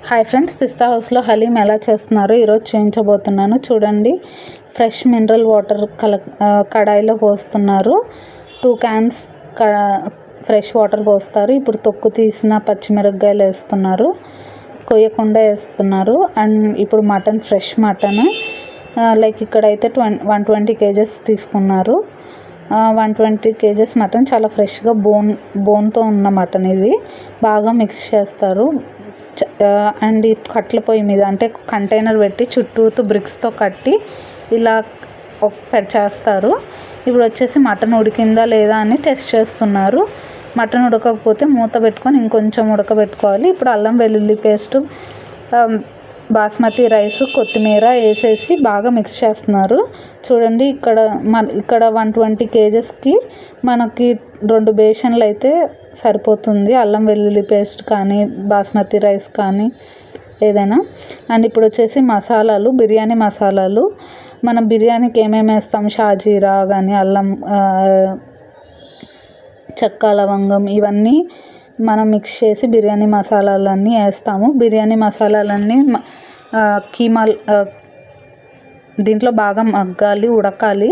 Hi friends, పిస్తా హౌస్లో హలీం ఎలా చేస్తున్నారో ఈరోజు చూపించబోతున్నాను. చూడండి, ఫ్రెష్ మినరల్ వాటర్ కడాయిలో పోస్తున్నారు. 2 cans ఫ్రెష్ వాటర్ పోస్తారు. ఇప్పుడు తొక్కు తీసిన పచ్చిమిరపకాయలు వేస్తున్నారు, కొయ్యకుండా వేస్తున్నారు. అండ్ ఇప్పుడు మటన్, ఫ్రెష్ మటన్ లైక్ ఇక్కడైతే 120 kgs తీసుకున్నారు. 120 kgs మటన్ చాలా ఫ్రెష్గా బోన్తో ఉన్న మటన్. ఇది బాగా మిక్స్ చేస్తారు. అండ్ ఈ కట్ల పొయ్యి మీద అంటే కంటైనర్ పెట్టి చుట్టూతో బ్రిక్స్తో కట్టి ఇలా చేస్తారు. ఇప్పుడు వచ్చేసి మటన్ ఉడికిందా లేదా అని టెస్ట్ చేస్తున్నారు. మటన్ ఉడకకపోతే మూత పెట్టుకొని ఇంకొంచెం ఉడకబెట్టుకోవాలి. ఇప్పుడు అల్లం వెల్లుల్లి పేస్టు, బాస్మతి రైస్, కొత్తిమీర వేసేసి బాగా మిక్స్ చేస్తున్నారు. చూడండి, ఇక్కడ 120 kgsకి మనకి 2 బేషన్లు అయితే సరిపోతుంది. అల్లం వెల్లుల్లి పేస్ట్ కానీ, బాస్మతి రైస్ కానీ ఏదైనా. అండ్ ఇప్పుడు వచ్చేసి మసాలాలు, బిర్యానీ మసాలాలు. మనం బిర్యానీకి ఏమేమి వేస్తాం, షాజీరా కానీ, అల్లం, చెక్క, లవంగం, ఇవన్నీ మనం మిక్స్ చేసి బిర్యానీ మసాలాలన్నీ వేస్తాము. బిర్యానీ మసాలాలన్నీ దీంట్లో బాగా మగ్గాలి, ఉడకాలి.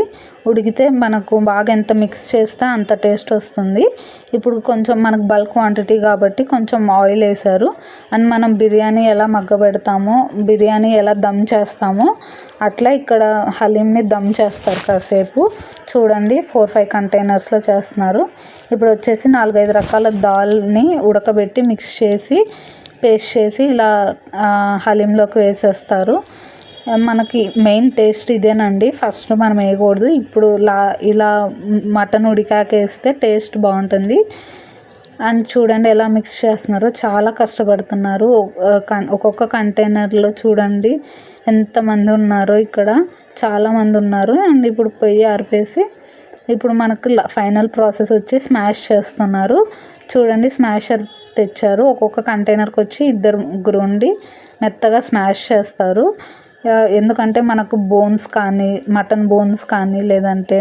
ఉడికితే మనకు బాగా ఎంత మిక్స్ చేస్తే అంత టేస్ట్ వస్తుంది. ఇప్పుడు కొంచెం మనకు బల్క్ క్వాంటిటీ కాబట్టి కొంచెం ఆయిల్ వేసారు. అండ్ మనం బిర్యానీ ఎలా మగ్గబెడతామో, బిర్యానీ ఎలా దమ్ చేస్తామో అట్లా ఇక్కడ హలీంని దమ్ చేస్తారు కాసేపు. చూడండి, 4-5 కంటైనర్స్లో చేస్తున్నారు. ఇప్పుడు వచ్చేసి 4-5 రకాల దాల్ని ఉడకబెట్టి మిక్స్ చేసి పేస్ట్ చేసి ఇలా హలీంలోకి వేసేస్తారు. మనకి మెయిన్ టేస్ట్ ఇదేనండి. ఫస్ట్ మనం వేయకూడదు. ఇప్పుడు ఇలా మటన్ ఉడికాక వేస్తే టేస్ట్ బాగుంటుంది. అండ్ చూడండి ఎలా మిక్స్ చేస్తున్నారో, చాలా కష్టపడుతున్నారు. ఒక్కొక్క కంటైనర్లో చూడండి ఎంతమంది ఉన్నారో, ఇక్కడ చాలామంది ఉన్నారు. అండ్ ఇప్పుడు పొయ్యి ఆర్పేసి ఇప్పుడు మనకు ఫైనల్ ప్రాసెస్ వచ్చి స్మాష్ చేస్తున్నారు. చూడండి, స్మాషర్ తెచ్చారు. ఒక్కొక్క కంటైనర్కి వచ్చి 2-3 ఉండి మెత్తగా స్మాష్ చేస్తారు. ఎందుకంటే మనకు బోన్స్ కానీ, మటన్ బోన్స్ కానీ, లేదంటే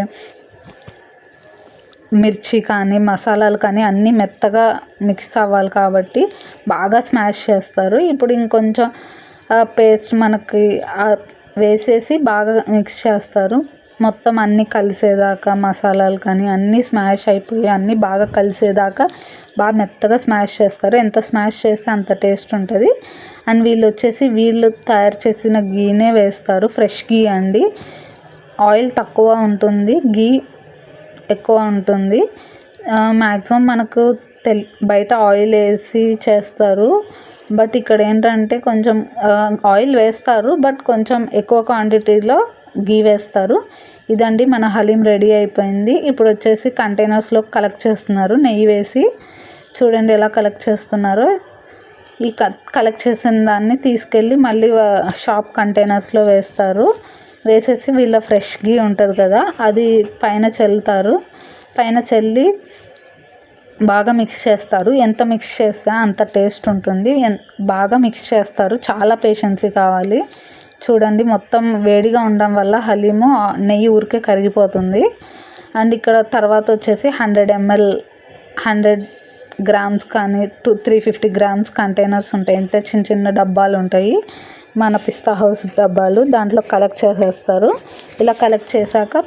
మిర్చి కానీ, మసాలాలు కానీ అన్నీ మెత్తగా మిక్స్ అవ్వాలి కాబట్టి బాగా స్మాష్ చేస్తారు. ఇప్పుడు ఇంకొంచెం పేస్ట్ మనకి వేసేసి బాగా మిక్స్ చేస్తారు. మొత్తం అన్నీ కలిసేదాకా, మసాలాలు కానీ అన్నీ స్మాష్ అయిపోయి అన్నీ బాగా కలిసేదాకా బాగా మెత్తగా స్మాష్ చేస్తారు. ఎంత స్మాష్ చేస్తే అంత టేస్ట్ ఉంటుంది. అండ్ వీళ్ళు తయారు చేసిన గీనే వేస్తారు. ఫ్రెష్ గీ అండి. ఆయిల్ తక్కువ ఉంటుంది, గీ ఎక్కువ ఉంటుంది. మ్యాక్సిమం మనకు బయట ఆయిల్ వేసి చేస్తారు. బట్ ఇక్కడ ఏంటంటే కొంచెం ఆయిల్ వేస్తారు, బట్ కొంచెం ఎక్కువ క్వాంటిటీలో గీ వేస్తారు. ఇదండి, మన హలీం రెడీ అయిపోయింది. ఇప్పుడు వచ్చేసి కంటైనర్స్లో కలెక్ట్ చేస్తున్నారు నెయ్యి వేసి. చూడండి ఎలా కలెక్ట్ చేస్తున్నారో. ఈ కలెక్ట్ చేసిన దాన్ని తీసుకెళ్ళి మళ్ళీ షాప్ కంటైనర్స్లో వేస్తారు. వేసేసి వీళ్ళ ఫ్రెష్ గీ ఉంటుంది కదా, అది పైన చల్లుతారు. పైన చల్లి బాగా మిక్స్ చేస్తారు. ఎంత మిక్స్ చేస్తే అంత టేస్ట్ ఉంటుంది. బాగా మిక్స్ చేస్తారు. చాలా పేషెన్సీ కావాలి. చూడండి, మొత్తం వేడిగా ఉండడం వల్ల హలీము నెయ్యి ఊరికే కరిగిపోతుంది. అండ్ ఇక్కడ తర్వాత వచ్చేసి 100 grams కానీ 350 grams కంటైనర్స్ ఉంటాయి. ఇంత చిన్న చిన్న డబ్బాలు ఉంటాయి, మన పిస్తా హౌస్ డబ్బాలు. దాంట్లో కలెక్ట్ చేసేస్తారు. ఇలా కలెక్ట్ చేశాక